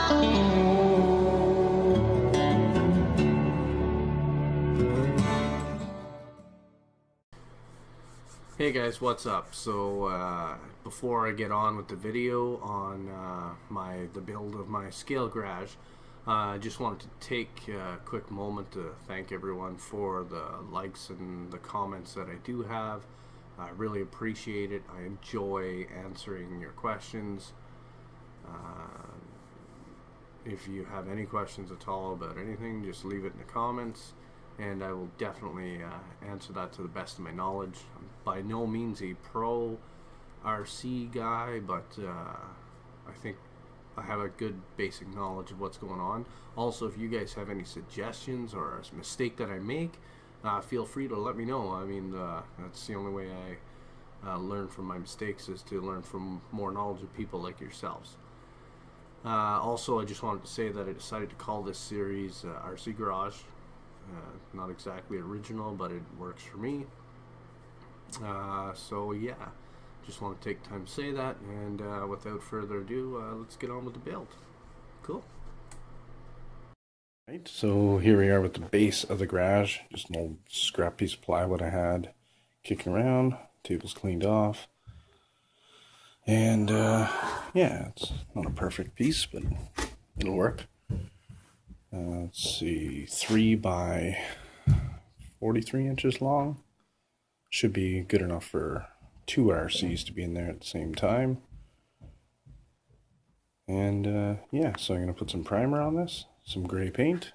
Hey guys, what's up? So before I get on with the video on the build of my scale garage, I just wanted to take a quick moment to thank everyone for the likes and the comments that I do have. I really appreciate it. I enjoy answering your questions. If you have any questions at all about anything, just leave it in the comments, and I will definitely answer that to the best of my knowledge. I'm by no means a pro RC guy, but I think I have a good basic knowledge of what's going on. Also, if you guys have any suggestions or a mistake that I make, feel free to let me know. I mean, that's the only way I learn from my mistakes, is to learn from more knowledgeable people like yourselves. Also, I just wanted to say that I decided to call this series RC Garage. Not exactly original, but it works for me. So yeah, just want to take time to say that, and without further ado, let's get on with the build. Cool. Right, so here we are with the base of the garage. Just an old scrap piece of plywood I had kicking around. Table's cleaned off. And yeah, it's not a perfect piece, but it'll work. Let's see, 3 by 43 inches long. Should be good enough for 2 RCs to be in there at the same time. And yeah, so I'm going to put some primer on this, some gray paint,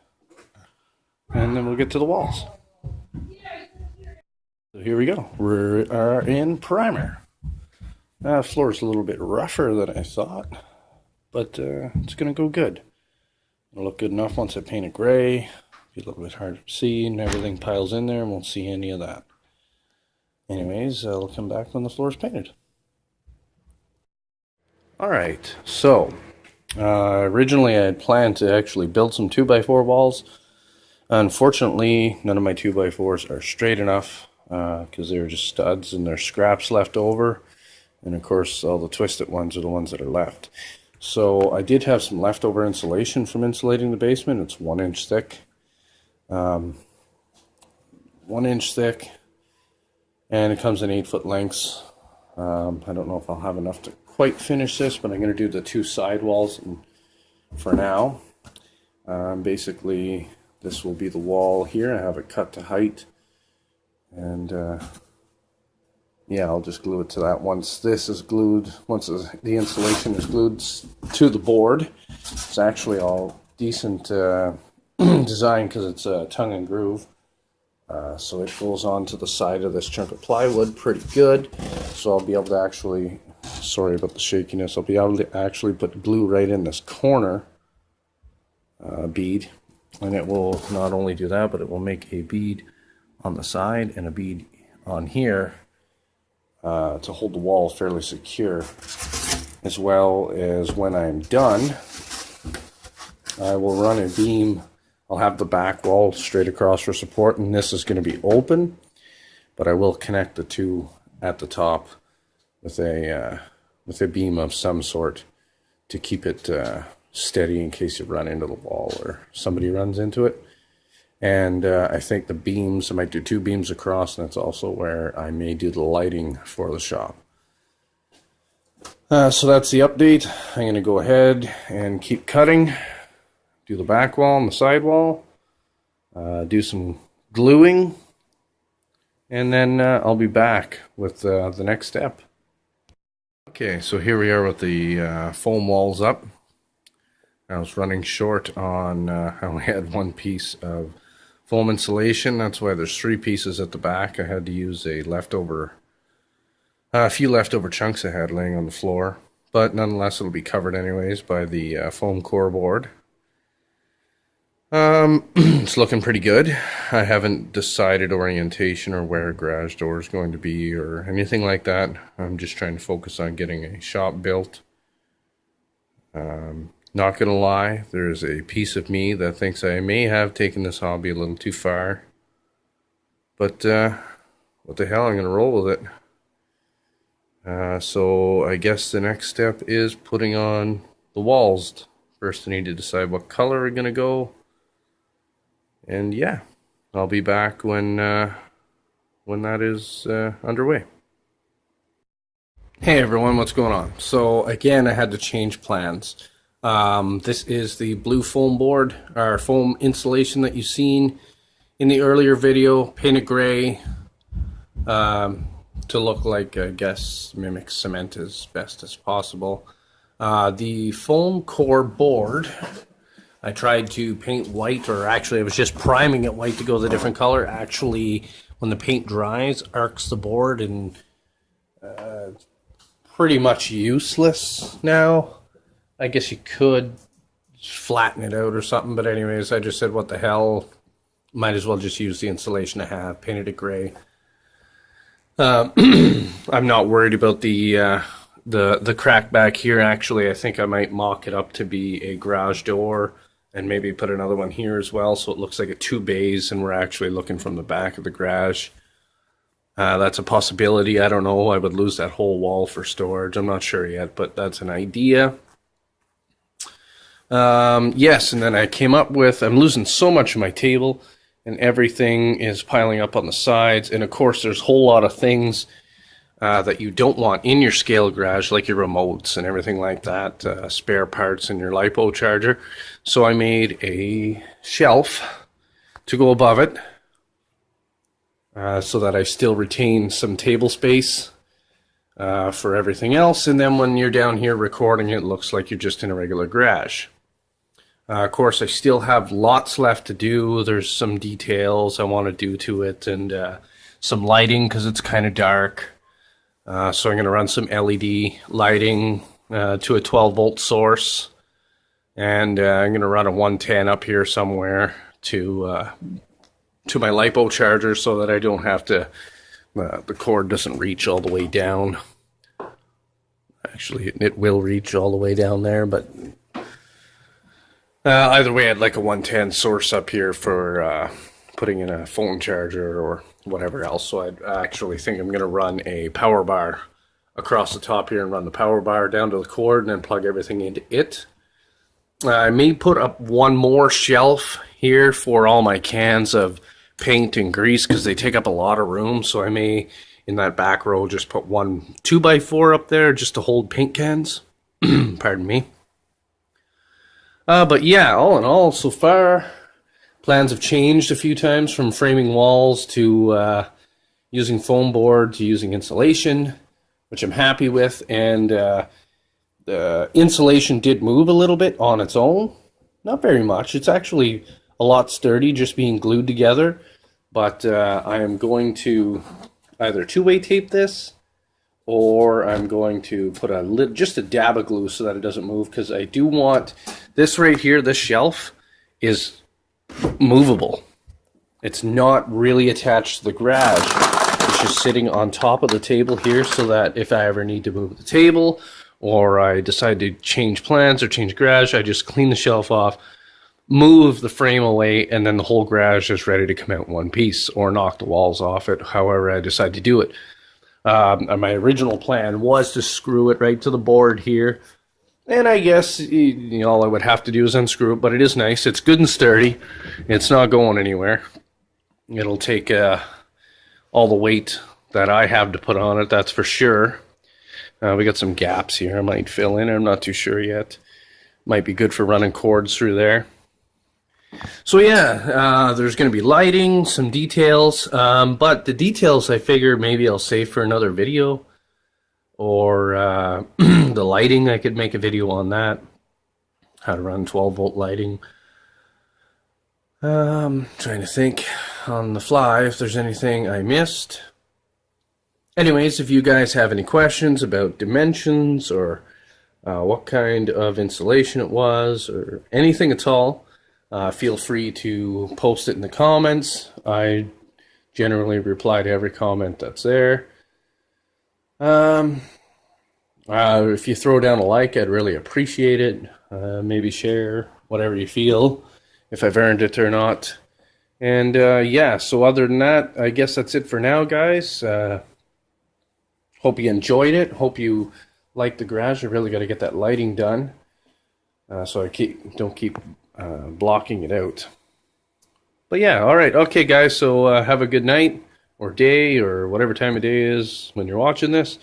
and then we'll get to the walls. So here we go. We are in primer. The floor is a little bit rougher than I thought, but it's going to go good. It'll look good enough once I paint it gray. Be a little bit hard to see, and everything piles in there and won't see any of that. Anyways, I'll come back when the floor is painted. Alright, so originally I had planned to actually build some 2x4 walls. Unfortunately, none of my 2x4s are straight enough because they were just studs and there's scraps left over. And of course, all the twisted ones are the ones that are left. So I did have some leftover insulation from insulating the basement. It's 1 inch thick. 1 inch thick. And it comes in 8-foot lengths. I don't know if I'll have enough to quite finish this, but I'm going to do the 2 side walls for now. Basically, this will be the wall here. I have it cut to height. And yeah, I'll just glue it to that. Once this is glued, once the insulation is glued to the board, it's actually all decent design because it's a tongue and groove. So it goes on to the side of this chunk of plywood pretty good. So I'll be able to actually, sorry about the shakiness, I'll be able to actually put glue right in this corner bead. And it will not only do that, but it will make a bead on the side and a bead on here to hold the wall fairly secure. As well as when I'm done, I will run a beam. I'll have the back wall straight across for support, and this is going to be open, but I will connect the two at the top with a beam of some sort to keep it steady in case you run into the wall or somebody runs into it. And I think the beams, I might do 2 beams across, and that's also where I may do the lighting for the shop. So that's the update. I'm going to go ahead and keep cutting. Do the back wall and the side wall, do some gluing, and then I'll be back with the next step. Okay, so here we are with the foam walls up. I was running short on, I only had 1 piece of foam insulation. That's why there's 3 pieces at the back. I had to use a few leftover chunks I had laying on the floor, but nonetheless it'll be covered anyways by the foam core board. It's looking pretty good. I haven't decided orientation or where a garage door is going to be or anything like that. I'm just trying to focus on getting a shop built. Not gonna lie, there's a piece of me that thinks I may have taken this hobby a little too far. But what the hell, I'm gonna roll with it. So I guess the next step is putting on the walls First I need to decide what color we're going to go. And yeah, I'll be back when that is underway. Hey everyone, what's going on? So again, I had to change plans. This is the blue foam board, or foam insulation that you've seen in the earlier video, painted gray, to look like, I guess, mimic cement as best as possible. The foam core board, I tried to paint white, or actually I was just priming it white to go the different color. Actually, when the paint dries, arcs the board, and pretty much useless now. I guess you could flatten it out or something, but anyways, I just said, what the hell, might as well just use the insulation I have, painted it gray. I'm not worried about the crack back here. Actually, I think I might mock it up to be a garage door, and maybe put another one here as well, so it looks like a 2 bays, and we're actually looking from the back of the garage. That's a possibility. I don't know. I would lose that whole wall for storage. I'm not sure yet, but that's an idea. Yes, and then I came up with, I'm losing so much of my table, and everything is piling up on the sides. And of course, there's a whole lot of things that you don't want in your scale garage, like your remotes and everything like that, spare parts and your LiPo charger. So I made a shelf to go above it, so that I still retain some table space for everything else. And then when you're down here recording, it looks like you're just in a regular garage. Of course, I still have lots left to do. There's some details I want to do to it, and some lighting because it's kind of dark. So I'm going to run some LED lighting to a 12-volt source. And I'm going to run a 110 up here somewhere to my LiPo charger, so that I don't have to, the cord doesn't reach all the way down. Actually, it will reach all the way down there, but either way, I'd like a 110 source up here for putting in a phone charger or whatever else. So I actually think I'm going to run a power bar across the top here, and run the power bar down to the cord, and then plug everything into it. I may put up one more shelf here for all my cans of paint and grease, because they take up a lot of room. So I may, in that back row, just put one 2x4 up there just to hold paint cans. Pardon me. But yeah, all in all, so far, plans have changed a few times, from framing walls to using foam board to using insulation, which I'm happy with. And the insulation did move a little bit on its own. Not very much. It's actually a lot sturdy just being glued together. But I am going to either 2-way tape this, or I'm going to put just a dab of glue so that it doesn't move, because I do want this right here, this shelf, is movable. It's not really attached to the garage. It's just sitting on top of the table here, so that if I ever need to move the table, or I decide to change plans or change garage, I just clean the shelf off, move the frame away, and then the whole garage is ready to come out in one piece, or knock the walls off it, however I decide to do it. My original plan was to screw it right to the board here, and I guess all I would have to do is unscrew it, but it is nice. It's good and sturdy. It's not going anywhere. It'll take all the weight that I have to put on it, that's for sure. We got some gaps here I might fill in. I'm not too sure yet. Might be good for running cords through there. So yeah, there's going to be lighting, some details, but the details I figure maybe I'll save for another video, or the lighting, I could make a video on that, how to run 12-volt lighting. Trying to think on the fly if there's anything I missed. Anyways, if you guys have any questions about dimensions, or what kind of insulation it was, or anything at all, feel free to post it in the comments. I generally reply to every comment that's there. If you throw down a like, I'd really appreciate it. Maybe share, whatever you feel, if I've earned it or not. And yeah, so other than that, I guess that's it for now, guys. Hope you enjoyed it. Hope you liked the garage. I really got to get that lighting done. so I don't keep blocking it out. But yeah, all right, okay, guys. So have a good night or day or whatever time of day is when you're watching this,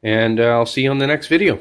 and I'll see you on the next video.